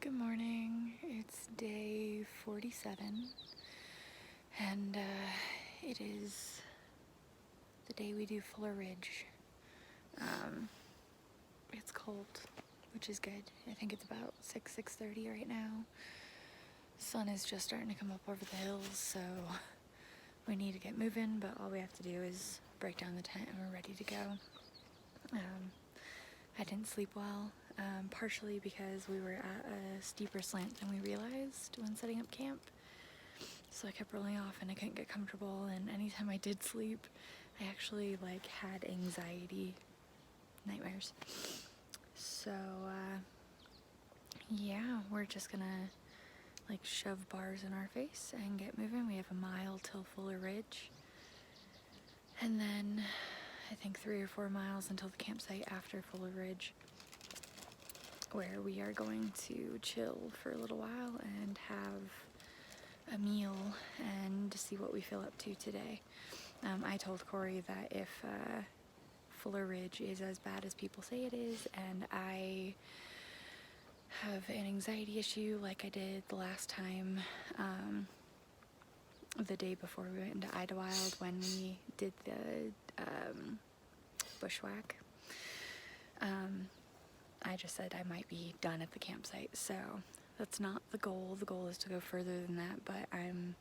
Good morning. It's day 47 and it is the day we do Fuller Ridge. It's cold, which is good. I think it's about 6:30 right now. Sun is just starting to come up over the hills, so we need to get moving, but all we have to do is break down the tent and we're ready to go. I didn't sleep well, partially because we were at a steeper slant than we realized when setting up camp. So I kept rolling off and I couldn't get comfortable, and anytime I did sleep, I actually had anxiety nightmares. So yeah, we're just gonna shove bars in our face and get moving. We have a mile till Fuller Ridge, and then I think 3 or 4 miles until the campsite after Fuller Ridge, where we are going to chill for a little while and have a meal and see what we feel up to today. I told Corey that if Fuller Ridge is as bad as people say it is, and I have an anxiety issue like I did the last time, the day before we went into Idlewild when we did the bushwhack, I just said I might be done at the campsite. So that's not the goal. The goal is to go further than that, but I'm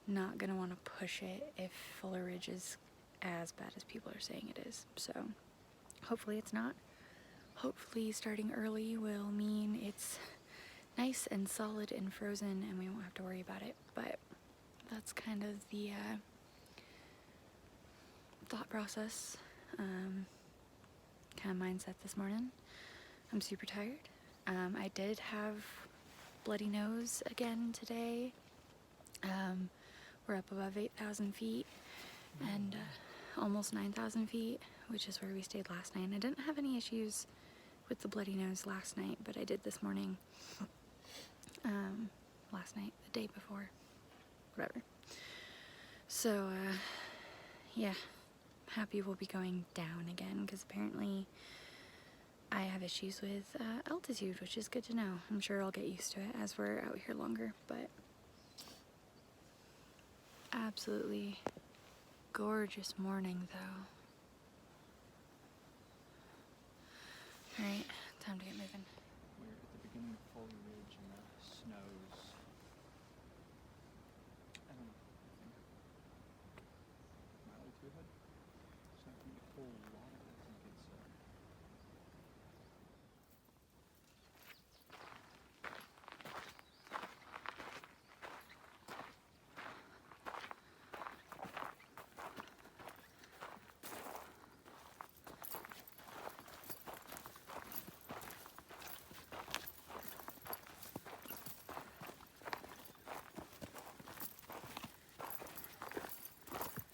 not gonna want to push it if Fuller Ridge is as bad as people are saying it is. So hopefully it's not. Hopefully starting early will mean it's nice and solid and frozen and we won't have to worry about it. But that's kind of the thought process, kind of mindset this morning. I'm super tired. I did have bloody nose again today. We're up above 8,000 feet and almost 9,000 feet, which is where we stayed last night. And I didn't have any issues with the bloody nose last night, but I did this morning. Last night, the day before, whatever. So yeah, happy we'll be going down again, because apparently I have issues with altitude, which is good to know. I'm sure I'll get used to it as we're out here longer, but absolutely gorgeous morning though. Alright, time to get moving. We're at the beginning of Fuller Ridge and the snows. I don't know, I think a mile or two ahead. It's not going to be a whole lot of it. I think it's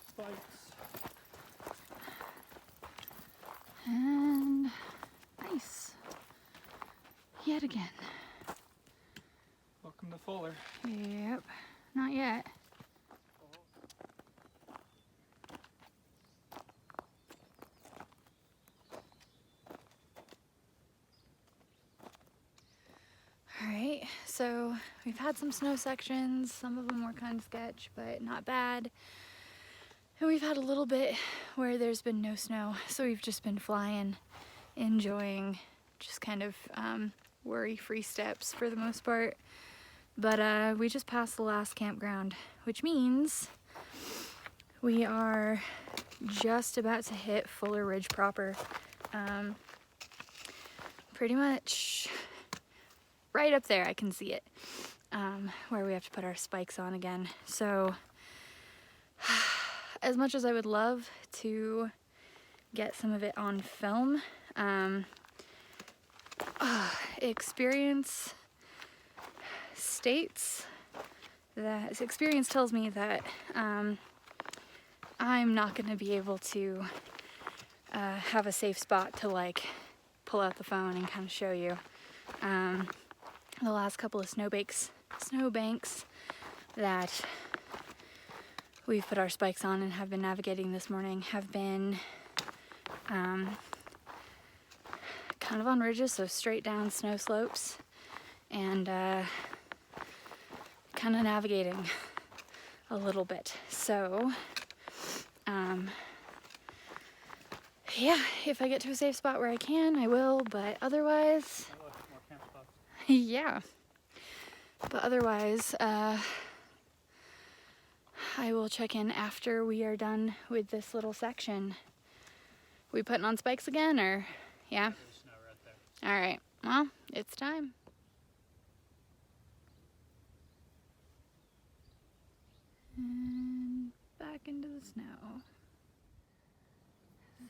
spikes. And nice. Yet again. Welcome to Fuller. Yep, not yet. Alright, so we've had some snow sections. Some of them were kind of sketch, but not bad. And we've had a little bit where there's been no snow, so we've just been flying, enjoying just kind of worry-free steps for the most part. But we just passed the last campground, which means we are just about to hit Fuller Ridge proper. Pretty much right up there, I can see it, where we have to put our spikes on again. So as much as I would love to get some of it on film, experience tells me that I'm not going to be able to have a safe spot to pull out the phone and kind of show you. The last couple of snowbanks that we've put our spikes on and have been navigating this morning have been kind of on ridges, so straight down snow slopes. and kind of navigating a little bit. So, yeah, if I get to a safe spot where I can, I will, but otherwise, Oh, look, more camp spots. yeah. But otherwise, I will check in after we are done with this little section. We putting on spikes again, or yeah? There's snow right there. All right. Well, it's time. And back into the snow.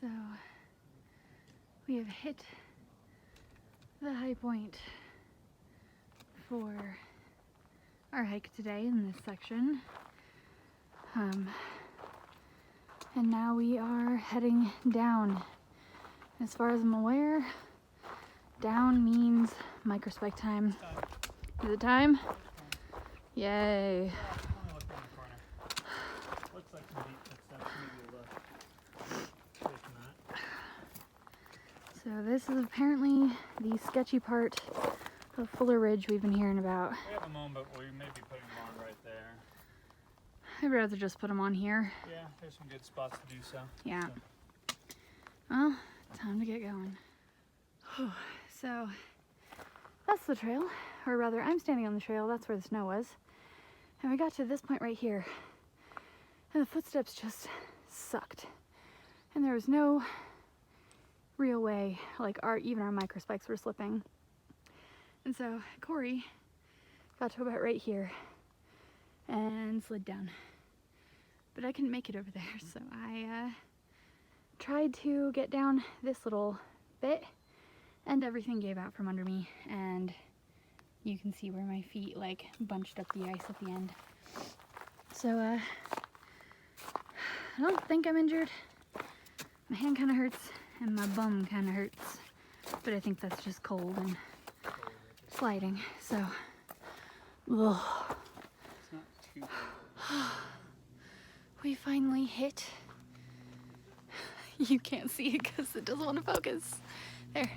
So we have hit the high point for our hike today in this section. And now we are heading down. As far as I'm aware, down means microspike time. Is it time? Yay. Only look around the corner. Looks like some deep footsteps. Maybe a look. Taking that. So this is apparently the sketchy part of Fuller Ridge we've been hearing about. We have a moment, but we may be putting them on right there. I'd rather just put them on here. Yeah, there's some good spots to do so. Yeah. Well, time to get going. So that's the trail, or rather I'm standing on the trail, that's where the snow was. And we got to this point right here, and the footsteps just sucked. And there was no real way, like even our microspikes were slipping. And so Corey got to about right here and slid down. But I couldn't make it over there, so I tried to get down this little bit, and everything gave out from under me, and you can see where my feet like bunched up the ice at the end. So I don't think I'm injured. My hand kind of hurts and my bum kind of hurts, but I think that's just cold and sliding. So ugh. It's not too bad. We finally hit. You can't see it because it doesn't want to focus. There.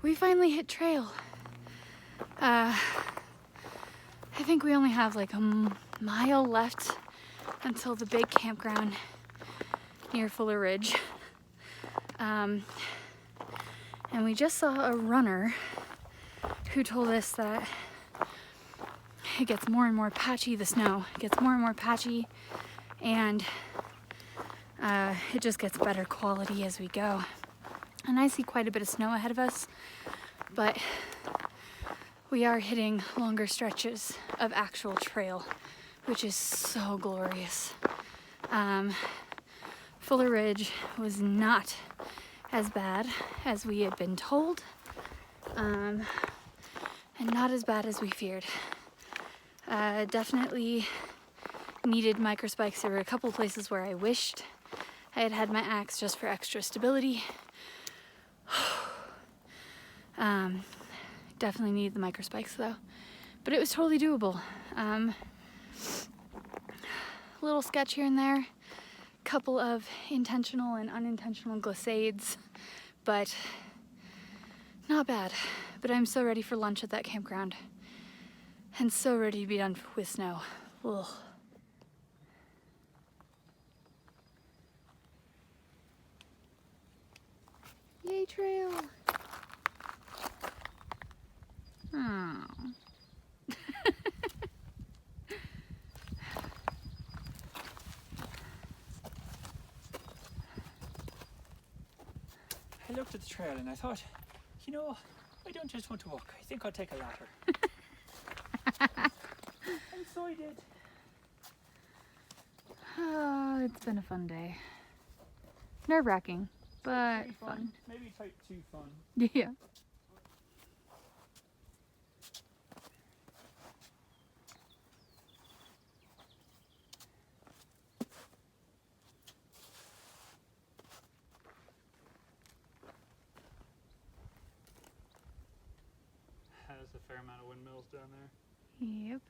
We finally hit trail. I think we only have like a mile left until the big campground near Fuller Ridge. And we just saw a runner who told us that it gets more and more patchy, the snow gets more and more patchy, and it just gets better quality as we go. And I see quite a bit of snow ahead of us, but we are hitting longer stretches of actual trail, which is so glorious. Fuller Ridge was not as bad as we had been told, and not as bad as we feared. Definitely needed microspikes. There were a couple places where I wished I had had my axe just for extra stability. Definitely needed the microspikes though, but it was totally doable. A little sketch here and there, couple of intentional and unintentional glissades, but not bad. But I'm so ready for lunch at that campground, and so ready to be done with snow. Ugh. Yay, trail! Oh. I looked at the trail and I thought, you know, I don't just want to walk. I think I'll take a ladder. And so I did. Oh, it's been a fun day. Nerve-wracking, but Pretty fun. Maybe type 2 fun. Yeah. Has a fair amount of windmills down there. Yep.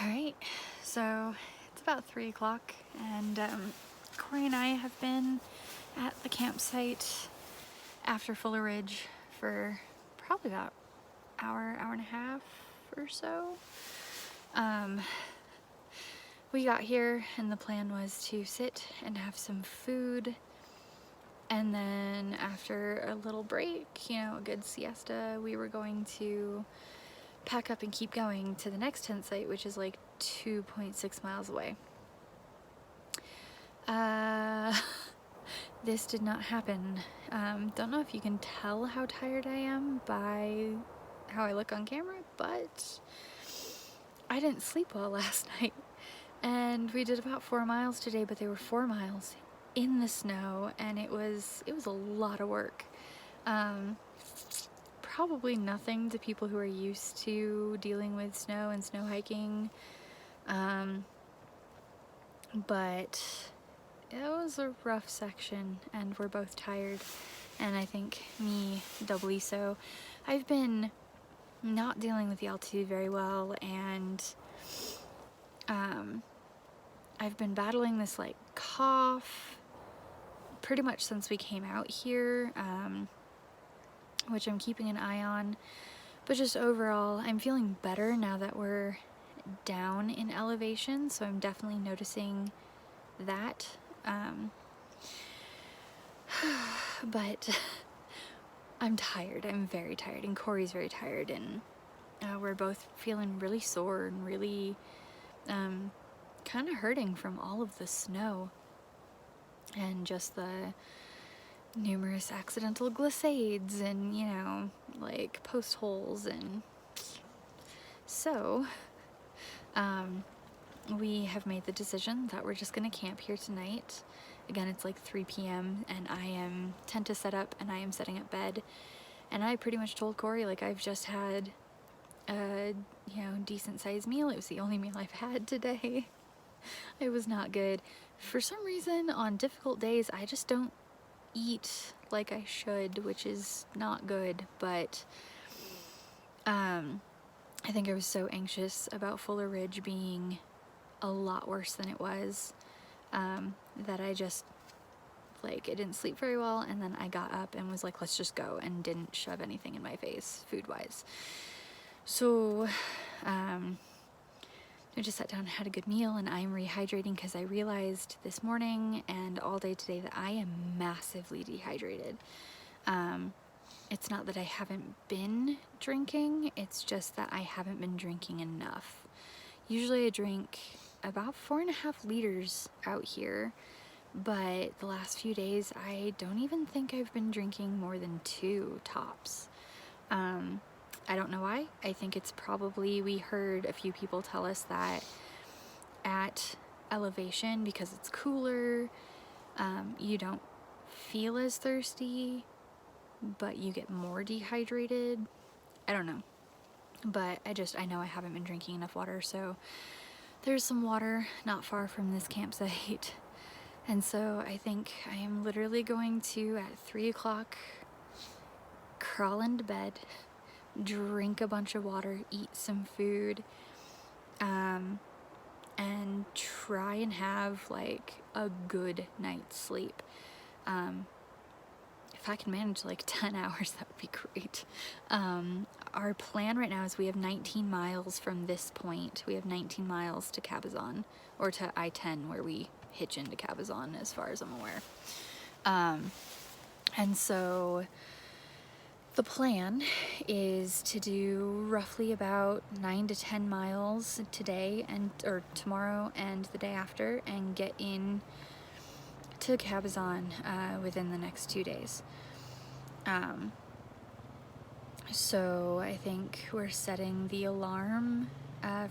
All right, so it's about 3 o'clock, and Corey and I have been at the campsite after Fuller Ridge for probably about hour and a half or so. We got here and the plan was to sit and have some food, and then after a little break, a good siesta, we were going to pack up and keep going to the next tent site, which is like 2.6 miles away. This did not happen. Don't know if you can tell how tired I am by how I look on camera, but I didn't sleep well last night. And we did about 4 miles today, but they were 4 miles in the snow, and it was a lot of work. Probably nothing to people who are used to dealing with snow and snow hiking. But it was a rough section, and we're both tired, and I think me doubly so. I've been not dealing with the altitude very well, and I've been battling this like cough pretty much since we came out here, which I'm keeping an eye on. But just overall, I'm feeling better now that we're down in elevation, so I'm definitely noticing that. But I'm tired. I'm very tired, and Corey's very tired, and we're both feeling really sore and really kind of hurting from all of the snow and just the numerous accidental glissades and, like post holes. And so we have made the decision that we're just gonna camp here tonight. Again, it's like 3 p.m. and I am tent to set up, and I am setting up bed, and I pretty much told Corey, like, I've just had a decent sized meal. It was the only meal I've had today. It was not good. For some reason, on difficult days, I just don't eat like I should, which is not good. But I think I was so anxious about Fuller Ridge being a lot worse than it was, that I just, I didn't sleep very well, and then I got up and was like, let's just go, and didn't shove anything in my face food-wise. So I just sat down and had a good meal, and I'm rehydrating because I realized this morning and all day today that I am massively dehydrated. It's not that I haven't been drinking, it's just that I haven't been drinking enough. Usually I drink about 4.5 liters out here, but the last few days I don't even think I've been drinking more than 2 tops. I don't know why. I think it's probably, we heard a few people tell us that at elevation, because it's cooler, you don't feel as thirsty, but you get more dehydrated. I don't know. But I know I haven't been drinking enough water, so there's some water not far from this campsite. And so I think I am literally going to, at 3 o'clock, crawl into bed, drink a bunch of water, eat some food, and try and have like a good night's sleep. If I can manage like 10 hours, that would be great. Our plan right now is we have 19 miles from this point. We have 19 miles to Cabazon, or to I-10, where we hitch into Cabazon, as far as I'm aware. And so the plan is to do roughly about 9 to 10 miles today or tomorrow and the day after, and get in to Cabazon within the next 2 days. So I think we're setting the alarm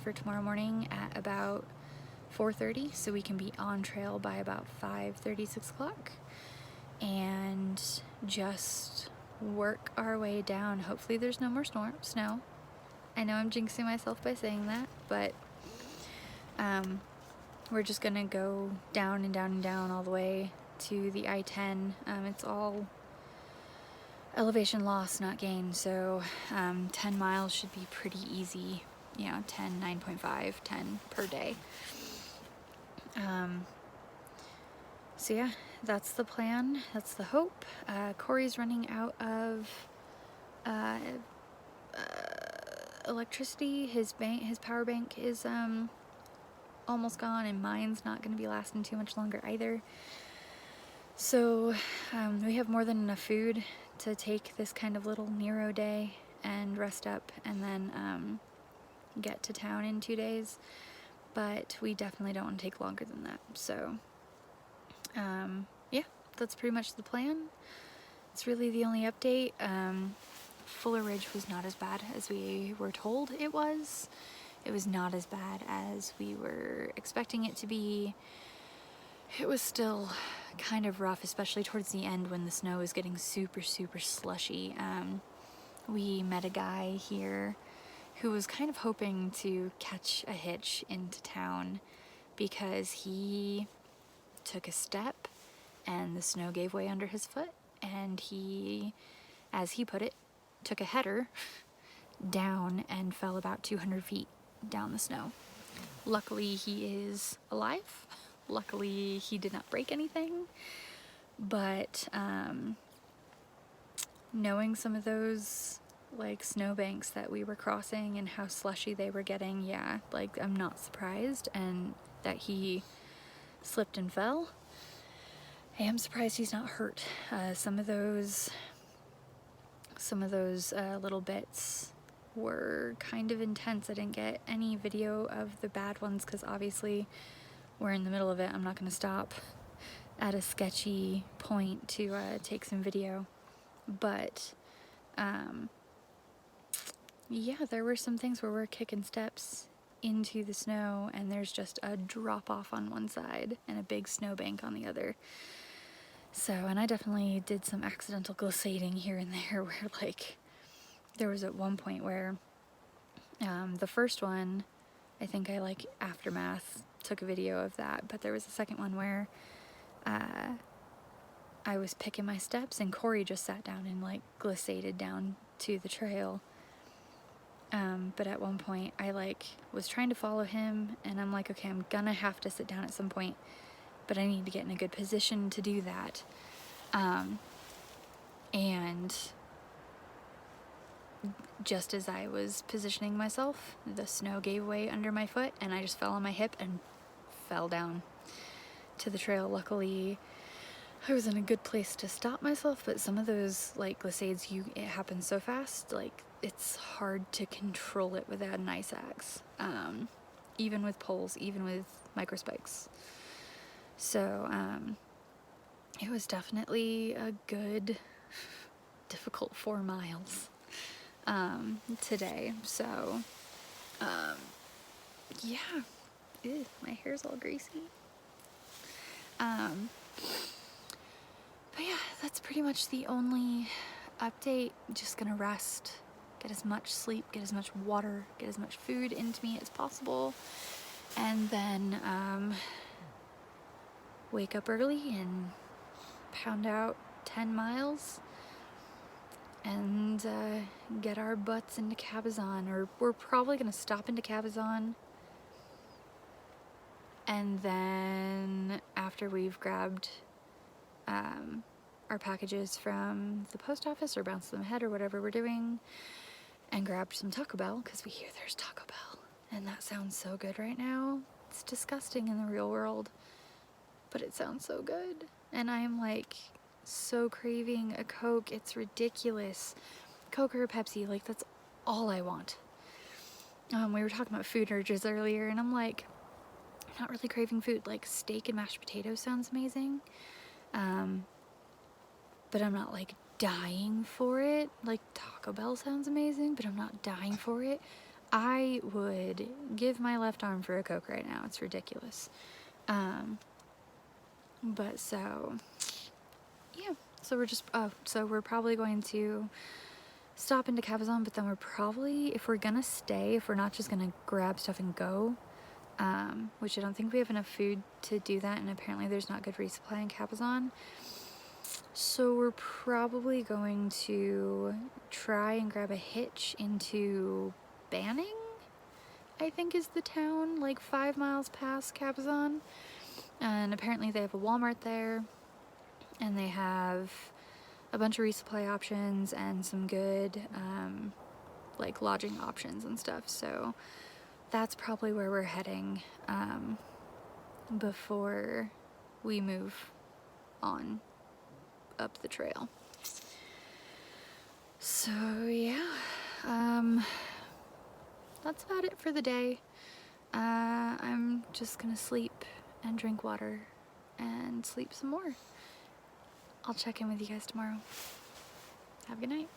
for tomorrow morning at about 4:30, so we can be on trail by about 5:30, 6 o'clock, and just work our way down. Hopefully there's no more snow. I know I'm jinxing myself by saying that, but we're just gonna go down and down and down all the way to the I-10. It's all elevation loss, not gain, so 10 miles should be pretty easy. you know, 10, 9.5, 10 per day. So yeah, that's the plan. That's the hope. Corey's running out of electricity. His power bank is almost gone, and mine's not going to be lasting too much longer either. So we have more than enough food to take this kind of little Nero day and rest up, and then get to town in 2 days. But we definitely don't want to take longer than that. So yeah, that's pretty much the plan. It's really the only update. Fuller Ridge was not as bad as we were told it was. It was not as bad as we were expecting it to be. It was still kind of rough, especially towards the end when the snow was getting super, super slushy. We met a guy here who was kind of hoping to catch a hitch into town because he took a step and the snow gave way under his foot, and he, as he put it, took a header down and fell about 200 feet down the snow. Luckily he is alive. Luckily he did not break anything, but knowing some of those like snowbanks that we were crossing and how slushy they were getting, yeah, like I'm not surprised, and that he slipped and fell. I am surprised he's not hurt. Some of those little bits were kind of intense. I didn't get any video of the bad ones because obviously we're in the middle of it. I'm not going to stop at a sketchy point to take some video. But yeah, there were some things where we're kicking steps into the snow and there's just a drop off on one side and a big snowbank on the other. So, and I definitely did some accidental glissading here and there where like there was at one point where the first one, I think I like aftermath took a video of that, but there was a second one where I was picking my steps and Corey just sat down and like glissaded down to the trail. But at one point I like was trying to follow him and I'm like, okay, I'm gonna have to sit down at some point, but I need to get in a good position to do that. And just as I was positioning myself, the snow gave way under my foot and I just fell on my hip and fell down to the trail. Luckily, I was in a good place to stop myself, but some of those like glissades, it happens so fast, like it's hard to control it without an ice axe, even with poles, even with microspikes. So it was definitely a good, difficult 4 miles today. So yeah, ew, my hair's all greasy. But yeah, that's pretty much the only update. Just gonna rest, get as much sleep, get as much water, get as much food into me as possible, and then wake up early and pound out 10 miles and get our butts into Cabazon. Or we're probably gonna stop into Cabazon, and then after we've grabbed our packages from the post office or bounce them ahead or whatever we're doing, and grabbed some Taco Bell because we hear there's Taco Bell and that sounds so good right now. It's disgusting in the real world, but it sounds so good, and I am like so craving a Coke. It's ridiculous. Coke or a Pepsi, like that's all I want. We were talking about food urges earlier and I'm like, I'm not really craving food. Like steak and mashed potatoes sounds amazing, but I'm not like dying for it. Like Taco Bell sounds amazing, but I'm not dying for it. I would give my left arm for a Coke right now. It's ridiculous. But so yeah, so we're just so we're probably going to stop into Cabazon, but then we're probably, if we're gonna stay, if we're not just gonna grab stuff and go, which I don't think we have enough food to do that, and apparently there's not good resupply in Cabazon. So we're probably going to try and grab a hitch into Banning, I think is the town, like 5 miles past Cabazon. And apparently they have a Walmart there, and they have a bunch of resupply options and some good like lodging options and stuff. So that's probably where we're heading before we move on up the trail. So yeah, that's about it for the day. I'm just gonna sleep and drink water and sleep some more. I'll check in with you guys tomorrow. Have a good night.